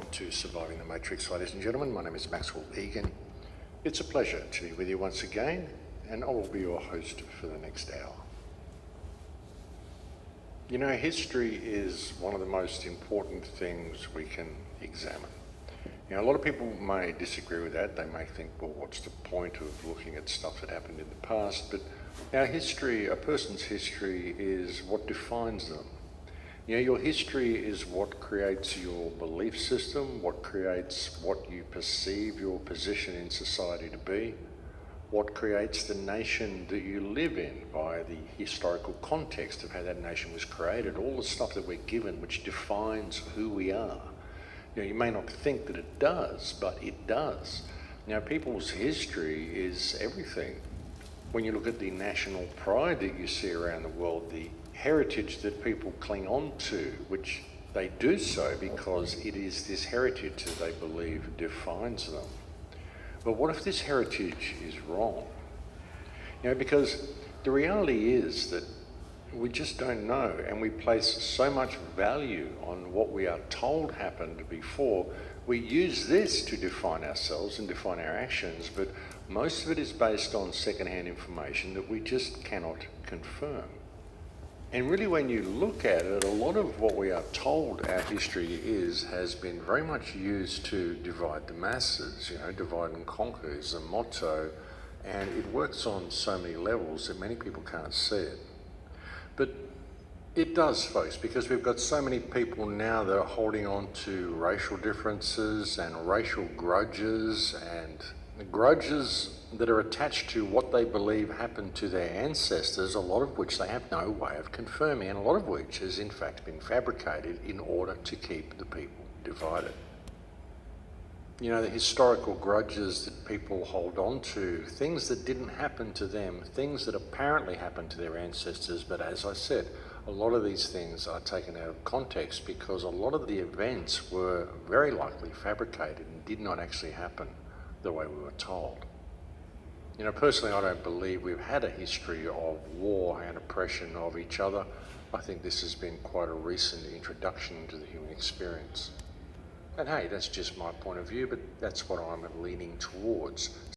Welcome to Surviving the Matrix, ladies and gentlemen. My name is Maxwell Igan. It's a pleasure to be with you once again, and I will be your host for the next hour. You know, history is one of the most important things we can examine. You know, a lot of people may disagree with that. They may think, well, what's the point of looking at stuff that happened in the past? But our history, a person's history, is what defines them. You know, your history is what creates your belief system, what creates what you perceive your position in society to be, what creates the nation that you live in by the historical context of how that nation was created, all the stuff that we're given which defines who we are. You know, you may not think that it does, but it does. Now, people's history is everything. When you look at the national pride that you see around the world, the heritage that people cling on to, which they do so because it is this heritage that they believe defines them. But what if this heritage is wrong? You know, because the reality is that we just don't know, and we place so much value on what we are told happened before. We use this to define ourselves and define our actions, but most of it is based on secondhand information that we just cannot confirm. And really, when you look at it, a lot of what we are told our history has been very much used to divide the masses. You know, divide and conquer is a motto, and it works on so many levels that many people can't see it. But it does, folks, because we've got so many people now that are holding on to racial differences and racial grudges and grudges that are attached to what they believe happened to their ancestors, a lot of which they have no way of confirming, and a lot of which has in fact been fabricated in order to keep the people divided. You know, the historical grudges that people hold on to, things that didn't happen to them, things that apparently happened to their ancestors, but as I said, a lot of these things are taken out of context because a lot of the events were very likely fabricated and did not actually happen the way we were told. You know, personally, I don't believe we've had a history of war and oppression of each other. I think this has been quite a recent introduction to the human experience. And hey, that's just my point of view, but that's what I'm leaning towards.